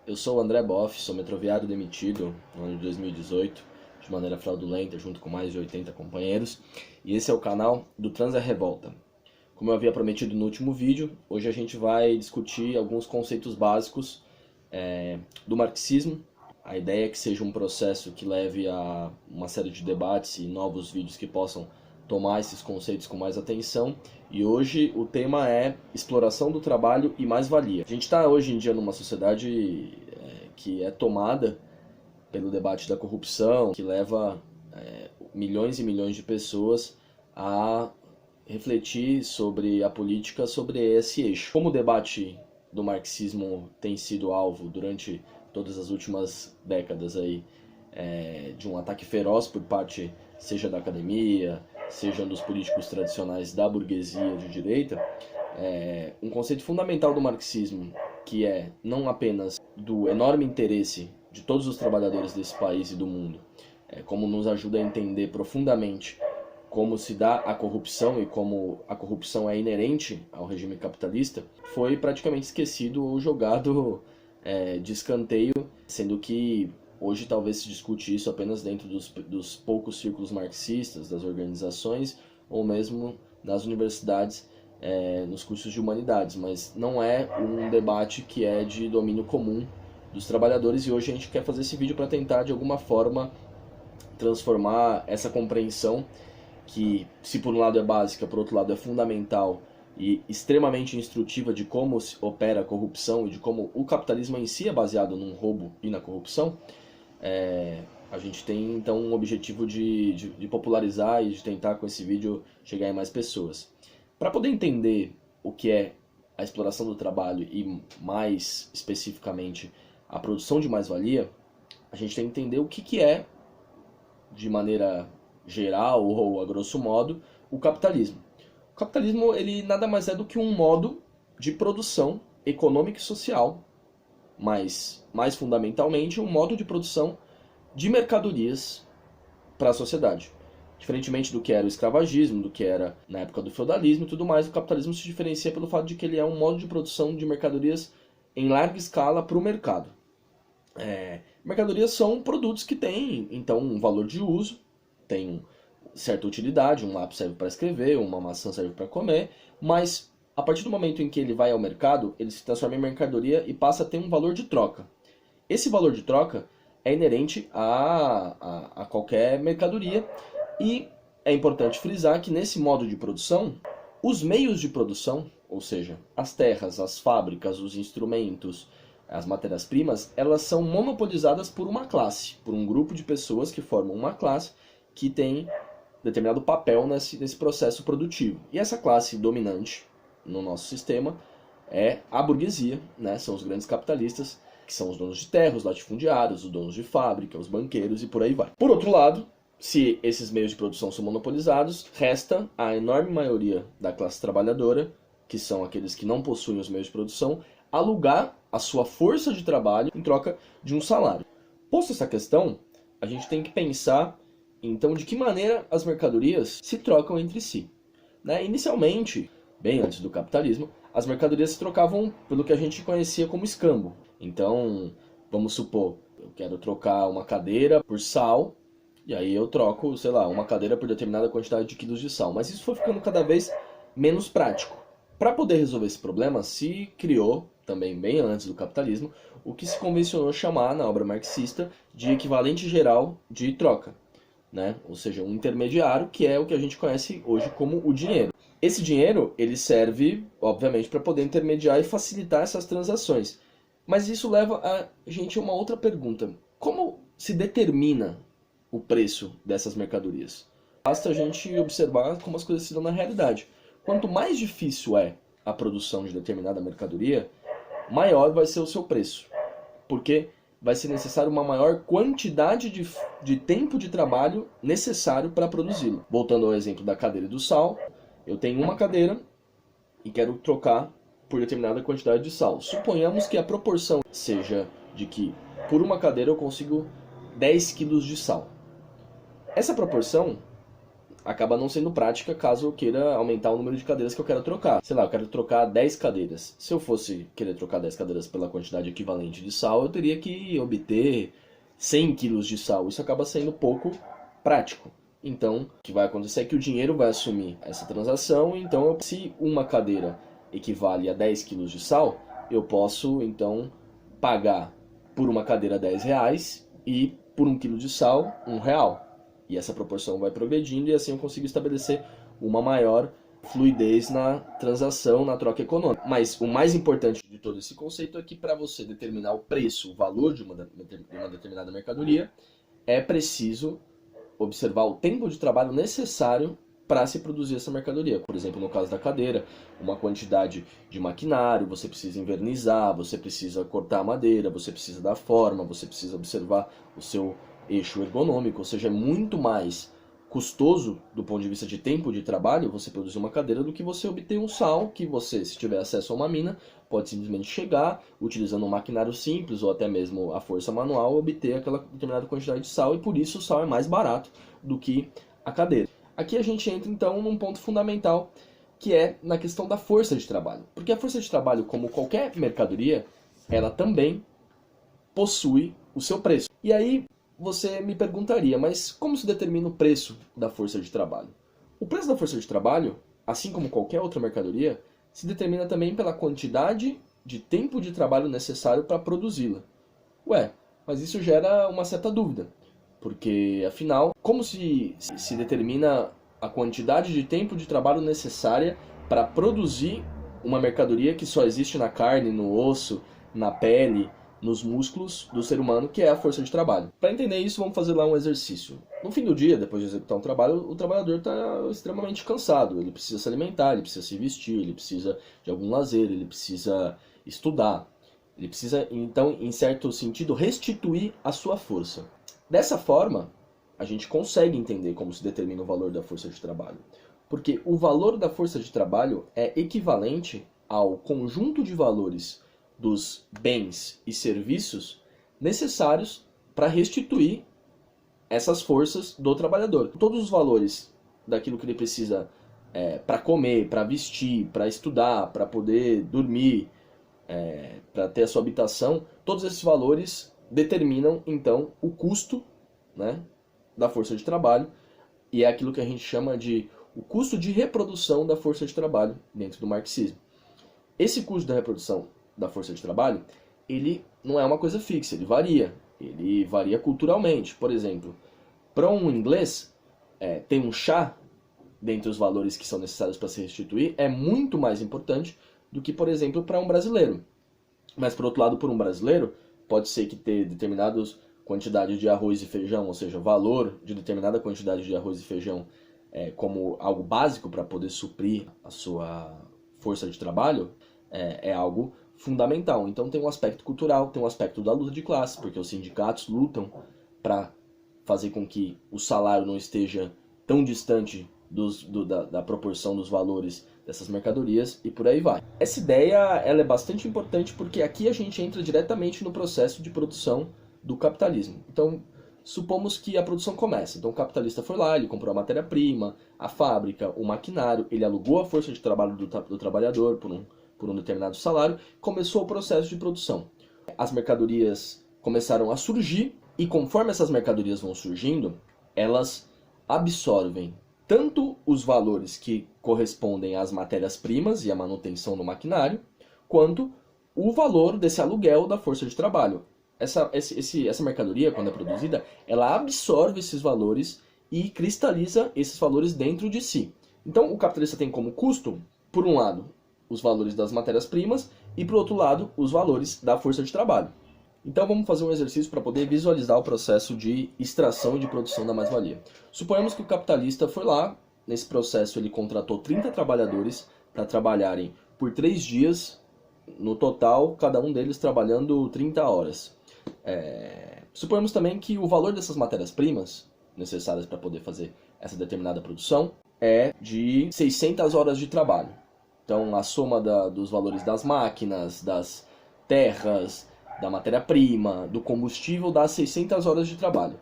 Eu sou o André Boff, sou metroviário demitido no ano de 2018, de maneira fraudulenta, junto com mais de 80 companheiros, e esse é o canal do Trans é Revolta. Como eu havia prometido no último vídeo, hoje a gente vai discutir alguns conceitos básicos do marxismo. A ideia é que seja um processo que leve a uma série de debates e novos vídeos que possam tomar esses conceitos com mais atenção. E hoje o tema é exploração do trabalho e mais-valia. A gente está hoje em dia numa sociedade que é tomada pelo debate da corrupção, que leva milhões e milhões de pessoas a refletir sobre a política, sobre esse eixo. Como o debate do marxismo tem sido alvo durante todas as últimas décadas aí, de um ataque feroz por parte, seja da academia, seja dos políticos tradicionais da burguesia de direita, um conceito fundamental do marxismo, que é não apenas do enorme interesse de todos os trabalhadores desse país e do mundo, como nos ajuda a entender profundamente como se dá a corrupção e como a corrupção é inerente ao regime capitalista, foi praticamente esquecido ou jogado de escanteio, sendo que hoje talvez se discute isso apenas dentro dos poucos círculos marxistas, das organizações, ou mesmo nas universidades, nos cursos de humanidades, mas não é um debate que é de domínio comum dos trabalhadores, e hoje a gente quer fazer esse vídeo para tentar, de alguma forma, transformar essa compreensão que, se por um lado é básica, por outro lado é fundamental e extremamente instrutiva de como se opera a corrupção e de como o capitalismo em si é baseado num roubo e na corrupção. A gente tem então um objetivo de popularizar e de tentar com esse vídeo chegar em mais pessoas. Para poder entender o que é a exploração do trabalho e mais especificamente a produção de mais-valia, a gente tem que entender o que é, de maneira geral ou a grosso modo, o capitalismo. O capitalismo ele nada mais é do que um modo de produção econômica e social, mas mais fundamentalmente um modo de produção de mercadorias para a sociedade. Diferentemente do que era o escravagismo, do que era na época do feudalismo e tudo mais, o capitalismo se diferencia pelo fato de que ele é um modo de produção de mercadorias em larga escala para o mercado. Mercadorias são produtos que têm, então, um valor de uso, tem certa utilidade, um lápis serve para escrever, uma maçã serve para comer, mas a partir do momento em que ele vai ao mercado, ele se transforma em mercadoria e passa a ter um valor de troca. Esse valor de troca é inerente a qualquer mercadoria, e é importante frisar que nesse modo de produção, os meios de produção, ou seja, as terras, as fábricas, os instrumentos, as matérias-primas, elas são monopolizadas por uma classe, por um grupo de pessoas que formam uma classe que tem determinado papel nesse processo produtivo. E essa classe dominante no nosso sistema é a burguesia, né? São os grandes capitalistas, que são os donos de terra, os latifundiários, os donos de fábrica, os banqueiros e por aí vai. Por outro lado, se esses meios de produção são monopolizados, resta a enorme maioria da classe trabalhadora, que são aqueles que não possuem os meios de produção, alugar a sua força de trabalho em troca de um salário. Posto essa questão, a gente tem que pensar, então, de que maneira as mercadorias se trocam entre si. Inicialmente, bem antes do capitalismo, as mercadorias se trocavam pelo que a gente conhecia como escambo. Então, vamos supor, eu quero trocar uma cadeira por sal, e aí eu troco, sei lá, uma cadeira por determinada quantidade de quilos de sal. Mas isso foi ficando cada vez menos prático. Para poder resolver esse problema, se criou, também bem antes do capitalismo, o que se convencionou chamar, na obra marxista, de equivalente geral de troca. Ou seja, um intermediário, que é o que a gente conhece hoje como o dinheiro. Esse dinheiro ele serve, obviamente, para poder intermediar e facilitar essas transações. Mas isso leva a gente a uma outra pergunta. Como se determina o preço dessas mercadorias? Basta a gente observar como as coisas se dão na realidade. Quanto mais difícil é a produção de determinada mercadoria, maior vai ser o seu preço. Porque vai ser necessário uma maior quantidade de tempo de trabalho necessário para produzi-lo. Voltando ao exemplo da cadeira e do sal, eu tenho uma cadeira e quero trocar por determinada quantidade de sal. Suponhamos que a proporção seja de que por uma cadeira eu consigo 10 quilos de sal. Essa proporção acaba não sendo prática caso eu queira aumentar o número de cadeiras que eu quero trocar. Sei lá, eu quero trocar 10 cadeiras. Se eu fosse querer trocar 10 cadeiras pela quantidade equivalente de sal, eu teria que obter 100 quilos de sal. Isso acaba sendo pouco prático. Então, o que vai acontecer é que o dinheiro vai assumir essa transação. Então, se uma cadeira equivale a 10 quilos de sal, eu posso, então, pagar por uma cadeira R$10 e por 1 quilo de sal, R$1. E essa proporção vai progredindo e assim eu consigo estabelecer uma maior fluidez na transação, na troca econômica. Mas o mais importante de todo esse conceito é que para você determinar o preço, o valor de uma determinada mercadoria, é preciso observar o tempo de trabalho necessário para se produzir essa mercadoria. Por exemplo, no caso da cadeira, uma quantidade de maquinário, você precisa invernizar, você precisa cortar a madeira, você precisa dar forma, você precisa observar o seu eixo ergonômico, ou seja, é muito mais custoso do ponto de vista de tempo de trabalho você produzir uma cadeira do que você obter um sal que você, se tiver acesso a uma mina, pode simplesmente chegar, utilizando um maquinário simples ou até mesmo a força manual, obter aquela determinada quantidade de sal e por isso o sal é mais barato do que a cadeira. Aqui a gente entra então num ponto fundamental que é na questão da força de trabalho. Porque a força de trabalho, como qualquer mercadoria, ela também possui o seu preço. E aí você me perguntaria, mas como se determina o preço da força de trabalho? O preço da força de trabalho, assim como qualquer outra mercadoria, se determina também pela quantidade de tempo de trabalho necessário para produzi-la. Ué, mas isso gera uma certa dúvida, porque afinal, como se determina a quantidade de tempo de trabalho necessária para produzir uma mercadoria que só existe na carne, no osso, na pele, nos músculos do ser humano, que é a força de trabalho. Para entender isso, vamos fazer lá um exercício. No fim do dia, depois de executar um trabalho, o trabalhador está extremamente cansado. Ele precisa se alimentar, ele precisa se vestir, ele precisa de algum lazer, ele precisa estudar. Ele precisa, então, em certo sentido, restituir a sua força. Dessa forma, a gente consegue entender como se determina o valor da força de trabalho. Porque o valor da força de trabalho é equivalente ao conjunto de valores dos bens e serviços necessários para restituir essas forças do trabalhador. Todos os valores daquilo que ele precisa para comer, para vestir, para estudar, para poder dormir, para ter a sua habitação, todos esses valores determinam então o custo, né, da força de trabalho, e é aquilo que a gente chama de o custo de reprodução da força de trabalho dentro do marxismo. Esse custo da reprodução da força de trabalho, ele não é uma coisa fixa, ele varia culturalmente. Por exemplo, para um inglês, ter um chá, dentre os valores que são necessários para se restituir, é muito mais importante do que, por exemplo, para um brasileiro. Mas, por outro lado, por um brasileiro, pode ser que ter determinadas quantidade de arroz e feijão, ou seja, valor de determinada quantidade de arroz e feijão como algo básico para poder suprir a sua força de trabalho, é algo fundamental. Então tem um aspecto cultural, tem um aspecto da luta de classe, porque os sindicatos lutam para fazer com que o salário não esteja tão distante da proporção dos valores dessas mercadorias e por aí vai. Essa ideia ela é bastante importante porque aqui a gente entra diretamente no processo de produção do capitalismo. Então, supomos que a produção começa. Então o capitalista foi lá, ele comprou a matéria-prima, a fábrica, o maquinário, ele alugou a força de trabalho do trabalhador por um determinado salário, começou o processo de produção. As mercadorias começaram a surgir e conforme essas mercadorias vão surgindo, elas absorvem tanto os valores que correspondem às matérias-primas e à manutenção do maquinário, quanto o valor desse aluguel da força de trabalho. Essa mercadoria, quando é produzida, ela absorve esses valores e cristaliza esses valores dentro de si. Então o capitalista tem como custo, por um lado, os valores das matérias-primas e, por outro lado, os valores da força de trabalho. Então vamos fazer um exercício para poder visualizar o processo de extração e de produção da mais-valia. Suponhamos que o capitalista foi lá, nesse processo ele contratou 30 trabalhadores para trabalharem por 3 dias, no total, cada um deles trabalhando 30 horas. Suponhamos também que o valor dessas matérias-primas necessárias para poder fazer essa determinada produção é de 600 horas de trabalho. Então, a soma dos valores das máquinas, das terras, da matéria-prima, do combustível dá 600 horas de trabalho.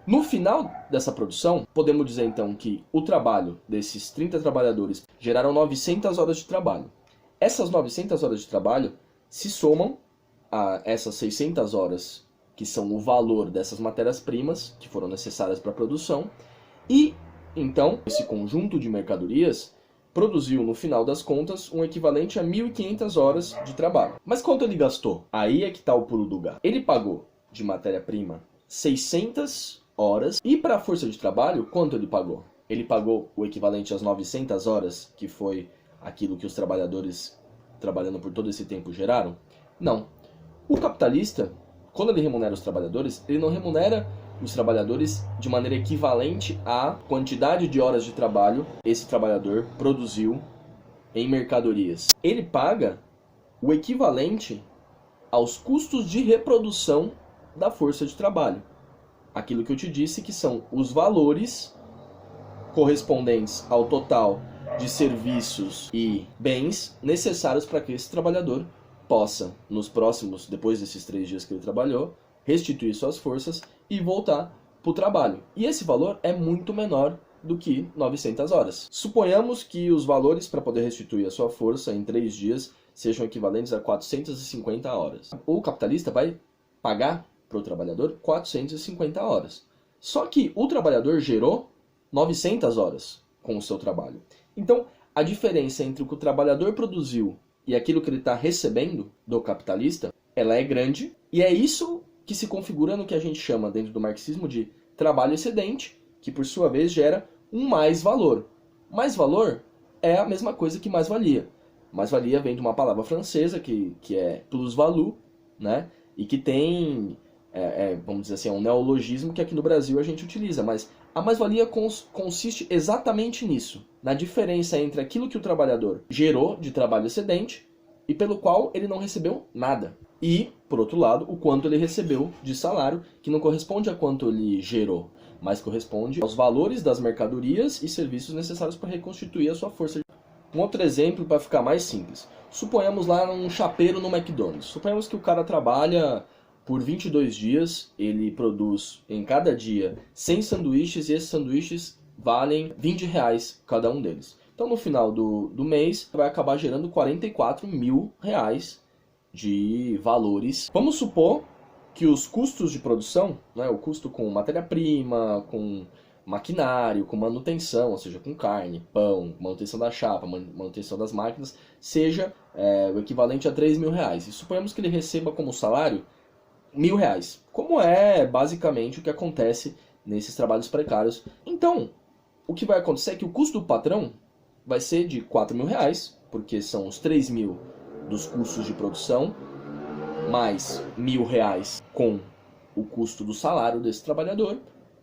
No final dessa produção, podemos dizer então que o trabalho desses 30 trabalhadores geraram 900 horas de trabalho. Essas 900 horas de trabalho se somam a essas 600 horas, que são o valor dessas matérias-primas que foram necessárias para a produção, e então esse conjunto de mercadorias produziu, no final das contas, um equivalente a 1.500 horas de trabalho. Mas quanto ele gastou? Aí é que está o pulo do gato. Ele pagou de matéria-prima 600 horas, e para a força de trabalho, quanto ele pagou? Ele pagou o equivalente às 900 horas, que foi aquilo que os trabalhadores, trabalhando por todo esse tempo, geraram? Não. O capitalista, quando ele remunera os trabalhadores, ele não remunera os trabalhadores de maneira equivalente à quantidade de horas de trabalho esse trabalhador produziu em mercadorias. Ele paga o equivalente aos custos de reprodução da força de trabalho. Aquilo que eu te disse que são os valores correspondentes ao total de serviços e bens necessários para que esse trabalhador possa, nos próximos, depois desses 3 dias que ele trabalhou, restituir suas forças e voltar para o trabalho. E esse valor é muito menor do que 900 horas. Suponhamos que os valores para poder restituir a sua força em 3 dias sejam equivalentes a 450 horas. O capitalista vai pagar para o trabalhador 450 horas. Só que o trabalhador gerou 900 horas com o seu trabalho. Então, a diferença entre o que o trabalhador produziu e aquilo que ele está recebendo do capitalista, ela é grande, e é isso que se configura no que a gente chama, dentro do marxismo, de trabalho excedente, que por sua vez gera um mais-valor. Mais-valor é a mesma coisa que mais-valia. Mais-valia vem de uma palavra francesa, que é plus-value, né? E que tem, vamos dizer assim, um neologismo que aqui no Brasil a gente utiliza, mas a mais-valia consiste exatamente nisso, na diferença entre aquilo que o trabalhador gerou de trabalho excedente e pelo qual ele não recebeu nada. E, por outro lado, o quanto ele recebeu de salário, que não corresponde a quanto ele gerou, mas corresponde aos valores das mercadorias e serviços necessários para reconstituir a sua força. Um outro exemplo para ficar mais simples. Suponhamos lá um chapeiro no McDonald's. Suponhamos que o cara trabalha por 22 dias, ele produz em cada dia 100 sanduíches e esses sanduíches valem R$20 cada um deles. Então no final do mês vai acabar gerando R$44.000 de valores. Vamos supor que os custos de produção, né, o custo com matéria-prima, com maquinário, com manutenção, ou seja, com carne, pão, manutenção da chapa, manutenção das máquinas, seja o equivalente a R$3.000. E suponhamos que ele receba como salário R$1.000, como é basicamente o que acontece nesses trabalhos precários. Então, o que vai acontecer é que o custo do patrão vai ser de R$4.000, porque são os 3.000 dos custos de produção, mais R$1.000 com o custo do salário desse trabalhador.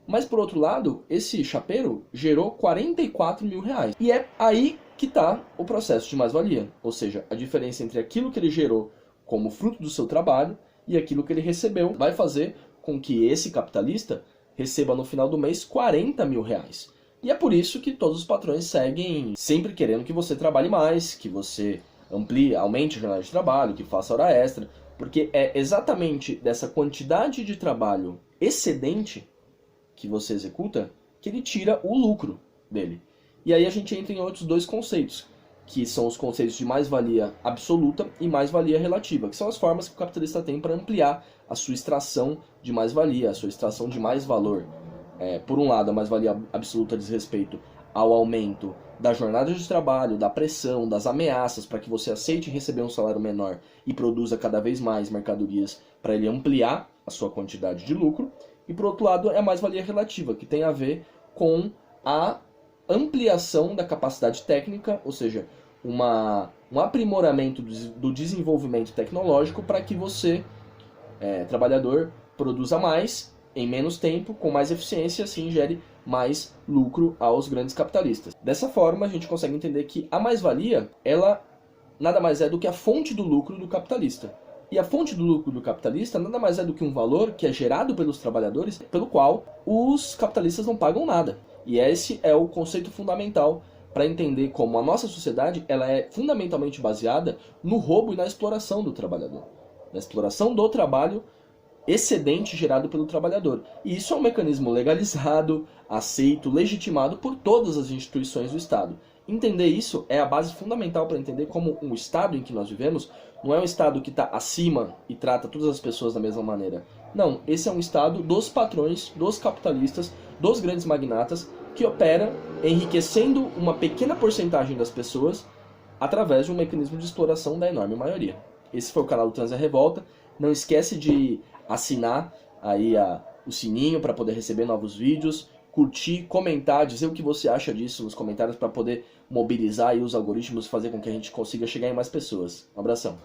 Mas, por outro lado, esse chapeiro gerou R$44.000. E é aí que está o processo de mais-valia. Ou seja, a diferença entre aquilo que ele gerou como fruto do seu trabalho e aquilo que ele recebeu vai fazer com que esse capitalista receba no final do mês R$40.000. E é por isso que todos os patrões seguem sempre querendo que você trabalhe mais, que você aumente a jornada de trabalho, que faça hora extra, porque é exatamente dessa quantidade de trabalho excedente que você executa que ele tira o lucro dele. E aí a gente entra em outros 2 conceitos, que são os conceitos de mais-valia absoluta e mais-valia relativa, que são as formas que o capitalista tem para ampliar a sua extração de mais-valia, a sua extração de mais valor. Por um lado, a mais-valia absoluta diz respeito ao aumento da jornada de trabalho, da pressão, das ameaças para que você aceite receber um salário menor e produza cada vez mais mercadorias para ele ampliar a sua quantidade de lucro. E por outro lado, é a mais-valia relativa, que tem a ver com a ampliação da capacidade técnica, ou seja, um aprimoramento do desenvolvimento tecnológico para que você, trabalhador, produza mais em menos tempo, com mais eficiência, e assim gere mais lucro aos grandes capitalistas. Dessa forma, a gente consegue entender que a mais-valia, ela nada mais é do que a fonte do lucro do capitalista. E a fonte do lucro do capitalista nada mais é do que um valor que é gerado pelos trabalhadores, pelo qual os capitalistas não pagam nada. E esse é o conceito fundamental para entender como a nossa sociedade ela é fundamentalmente baseada no roubo e na exploração do trabalhador. Na exploração do trabalho excedente gerado pelo trabalhador. E isso é um mecanismo legalizado, aceito, legitimado por todas as instituições do Estado. Entender isso é a base fundamental para entender como um Estado em que nós vivemos não é um Estado que está acima e trata todas as pessoas da mesma maneira. Não, esse é um Estado dos patrões, dos capitalistas, dos grandes magnatas, que opera enriquecendo uma pequena porcentagem das pessoas através de um mecanismo de exploração da enorme maioria. Esse foi o canal do Trans e Revolta. Não esquece de assinar aí o sininho para poder receber novos vídeos, curtir, comentar, dizer o que você acha disso nos comentários para poder mobilizar aí os algoritmos e fazer com que a gente consiga chegar em mais pessoas. Um abração.